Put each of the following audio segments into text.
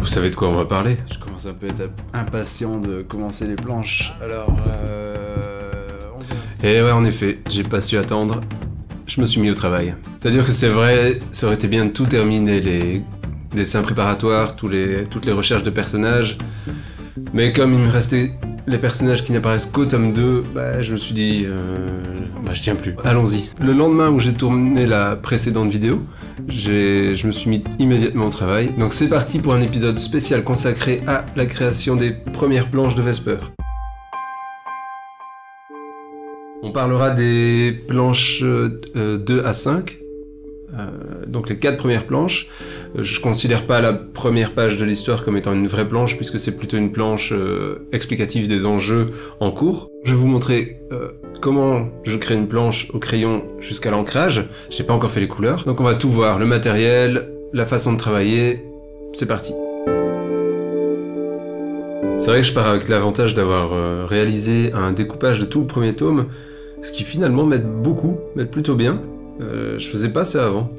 Vous savez de quoi on va parler? Je commence un peu à être impatient de commencer les planches, alors on verra. Et ouais, en effet, j'ai pas su attendre, je me suis mis au travail. C'est-à-dire que c'est vrai, ça aurait été bien de tout terminer, les dessins préparatoires, toutes les recherches de personnages, mais comme il me restait les personnages qui n'apparaissent qu'au tome 2, je me suis dit, je tiens plus. Allons-y. Le lendemain où j'ai tourné la précédente vidéo, je me suis mis immédiatement au travail. Donc c'est parti pour un épisode spécial consacré à la création des premières planches de Vesper. On parlera des planches 2 à 5, donc les 4 premières planches. Je considère pas la première page de l'histoire comme étant une vraie planche, puisque c'est plutôt une planche explicative des enjeux en cours. Je vais vous montrer comment je crée une planche au crayon jusqu'à l'ancrage. J'ai pas encore fait les couleurs, donc on va tout voir, le matériel, la façon de travailler, c'est parti. C'est vrai que je pars avec l'avantage d'avoir réalisé un découpage de tout le premier tome, ce qui finalement m'aide plutôt bien. Je faisais pas ça avant.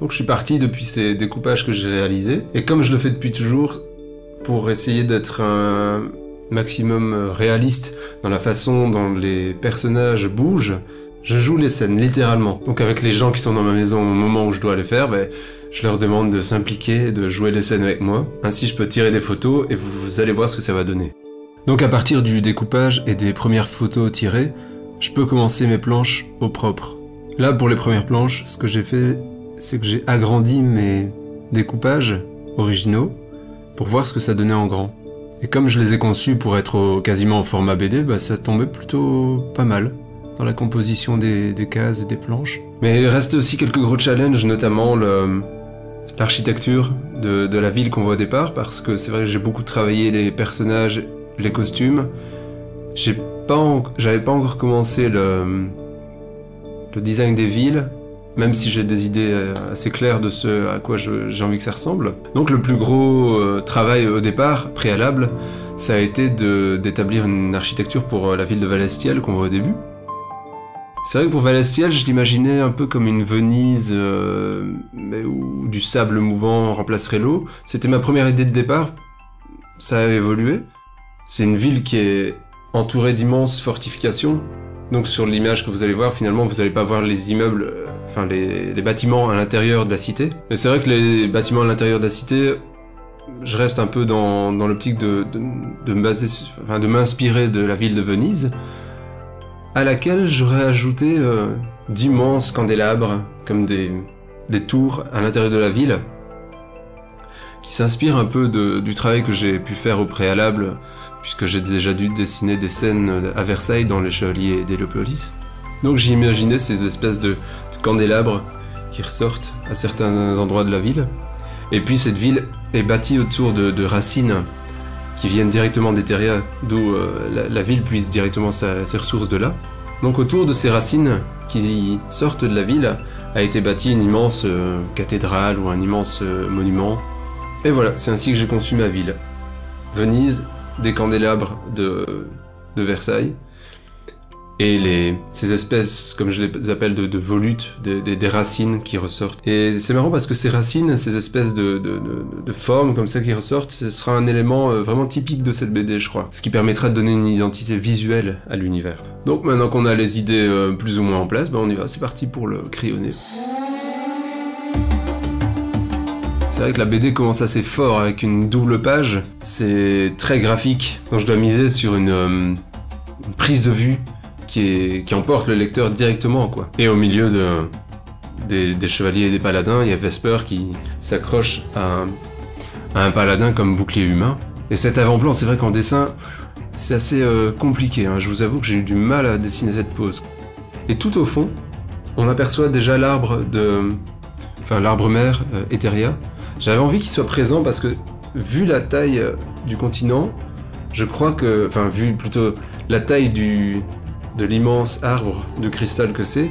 Donc je suis parti depuis ces découpages que j'ai réalisés, et comme je le fais depuis toujours, pour essayer d'être un maximum réaliste dans la façon dont les personnages bougent, je joue les scènes, littéralement. Donc avec les gens qui sont dans ma maison au moment où je dois les faire, je leur demande de s'impliquer, de jouer les scènes avec moi. Ainsi je peux tirer des photos, et vous allez voir ce que ça va donner. Donc à partir du découpage et des premières photos tirées, je peux commencer mes planches au propre. Là, pour les premières planches, ce que j'ai fait, c'est que j'ai agrandi mes découpages originaux pour voir ce que ça donnait en grand. Et comme je les ai conçus pour être quasiment au format BD, ça tombait plutôt pas mal dans la composition des cases et des planches. Mais il reste aussi quelques gros challenges, notamment l'architecture de la ville qu'on voit au départ, parce que c'est vrai que j'ai beaucoup travaillé les personnages, les costumes. J'avais pas encore commencé le design des villes, même si j'ai des idées assez claires de ce à quoi j'ai envie que ça ressemble. Donc le plus gros travail au départ, préalable, ça a été d'établir une architecture pour la ville de Valestiel qu'on voit au début. C'est vrai que pour Valestiel, je l'imaginais un peu comme une Venise où du sable mouvant remplacerait l'eau. C'était ma première idée de départ, ça a évolué. C'est une ville qui est entourée d'immenses fortifications. Donc sur l'image que vous allez voir, finalement, vous n'allez pas voir les immeubles, les bâtiments à l'intérieur de la cité. Mais c'est vrai que les bâtiments à l'intérieur de la cité, je reste un peu dans l'optique de m'inspirer de la ville de Venise, à laquelle j'aurais ajouté d'immenses candélabres, comme des tours à l'intérieur de la ville, qui s'inspirent un peu du travail que j'ai pu faire au préalable, puisque j'ai déjà dû dessiner des scènes à Versailles dans les Chevaliers d'Héliopolis. Donc j'ai imaginé ces espèces de candélabres qui ressortent à certains endroits de la ville. Et puis cette ville est bâtie autour de racines qui viennent directement des terriens, d'où la ville puise directement ses ressources de là. Donc autour de ces racines qui sortent de la ville a été bâtie une immense cathédrale ou un immense monument. Et voilà, c'est ainsi que j'ai conçu ma ville. Venise, des candélabres de Versailles, et ces espèces, comme je les appelle, de volutes, des racines qui ressortent. Et c'est marrant parce que ces racines, ces espèces de formes comme ça qui ressortent, ce sera un élément vraiment typique de cette BD, je crois. Ce qui permettra de donner une identité visuelle à l'univers. Donc maintenant qu'on a les idées plus ou moins en place, on y va, c'est parti pour le crayonner. C'est vrai que la BD commence assez fort avec une double page, c'est très graphique, donc je dois miser sur une prise de vue qui emporte le lecteur directement, quoi. Et au milieu des chevaliers et des paladins, il y a Vesper qui s'accroche à un paladin comme bouclier humain. Et cet avant-plan, c'est vrai qu'en dessin, c'est assez compliqué, hein. Je vous avoue que j'ai eu du mal à dessiner cette pose. Et tout au fond, on aperçoit déjà l'arbre mère, Etheria. J'avais envie qu'il soit présent parce que, vu la taille du continent, je crois que, vu plutôt la taille de l'immense arbre de cristal que c'est,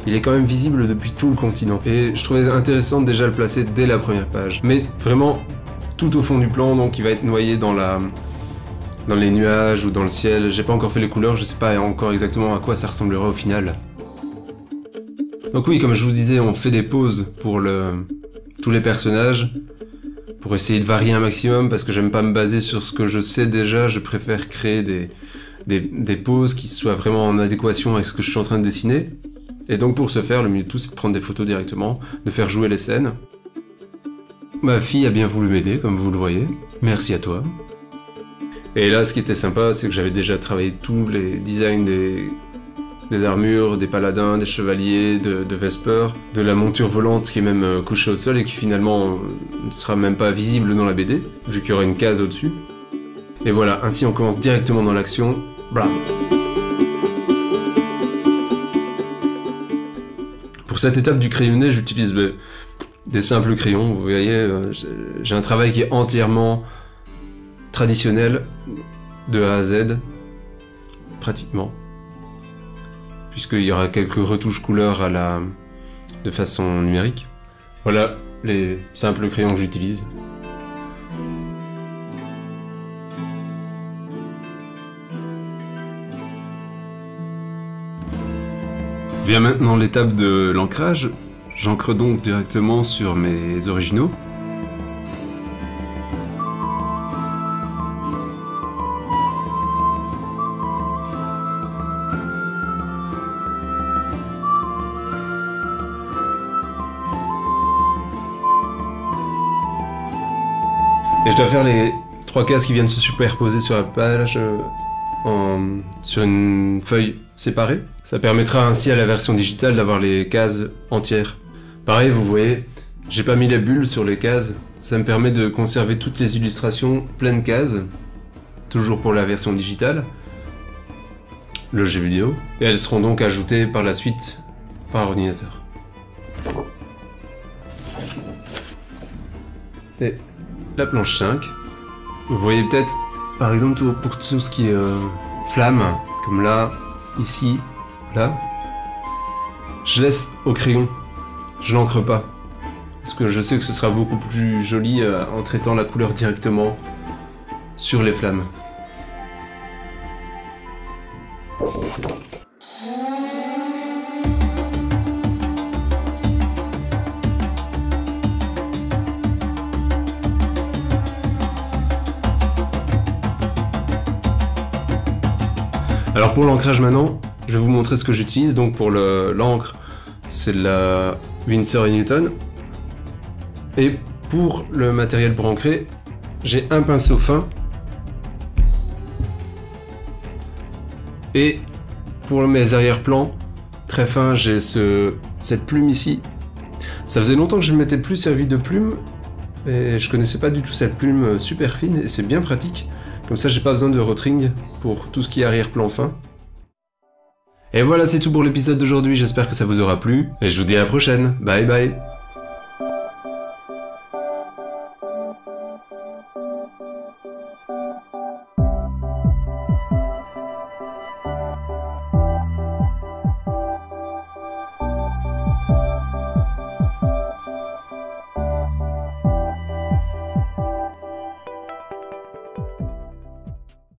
il est quand même visible depuis tout le continent. Et je trouvais intéressant de déjà le placer dès la première page. Mais vraiment, tout au fond du plan, donc il va être noyé dans les nuages ou dans le ciel. J'ai pas encore fait les couleurs, je sais pas encore exactement à quoi ça ressemblera au final. Donc oui, comme je vous disais, on fait des pauses pour tous les personnages, pour essayer de varier un maximum, parce que j'aime pas me baser sur ce que je sais déjà, je préfère créer des poses qui soient vraiment en adéquation avec ce que je suis en train de dessiner. Et donc pour ce faire, le mieux de tout, c'est de prendre des photos directement, de faire jouer les scènes. Ma fille a bien voulu m'aider, comme vous le voyez. Merci à toi. Et là, ce qui était sympa, c'est que j'avais déjà travaillé tous les designs des armures, des paladins, des chevaliers, de Vesper, de la monture volante qui est même couchée au sol et qui finalement ne sera même pas visible dans la BD, vu qu'il y aura une case au-dessus. Et voilà, ainsi on commence directement dans l'action. Blam. Pour cette étape du crayonné, j'utilise des simples crayons. Vous voyez, j'ai un travail qui est entièrement traditionnel, de A à Z, pratiquement. Puisqu'il y aura quelques retouches couleurs de façon numérique. Voilà les simples crayons que j'utilise. Vient maintenant l'étape de l'ancrage. J'ancre donc directement sur mes originaux. Et je dois faire les 3 cases qui viennent se superposer sur la page sur une feuille séparée. Ça permettra ainsi à la version digitale d'avoir les cases entières. Pareil, vous voyez, j'ai pas mis les bulles sur les cases. Ça me permet de conserver toutes les illustrations pleines cases, toujours pour la version digitale, le jeu vidéo. Et elles seront donc ajoutées par la suite par ordinateur. Et la planche 5. Vous voyez peut-être, par exemple, pour tout ce qui est flamme, comme là, ici, là, je laisse au crayon, je l'encre pas. Parce que je sais que ce sera beaucoup plus joli en traitant la couleur directement sur les flammes. Alors pour l'ancrage maintenant, je vais vous montrer ce que j'utilise. Donc pour l'encre, c'est de la Winsor & Newton. Et pour le matériel pour ancrer, j'ai un pinceau fin. Et pour mes arrière-plans, très fins, j'ai cette plume ici. Ça faisait longtemps que je ne m'étais plus servi de plume. Et je connaissais pas du tout cette plume super fine. Et c'est bien pratique. Comme ça, j'ai pas besoin de rotring pour tout ce qui est arrière-plan fin. Et voilà, c'est tout pour l'épisode d'aujourd'hui. J'espère que ça vous aura plu. Et je vous dis à la prochaine. Bye bye.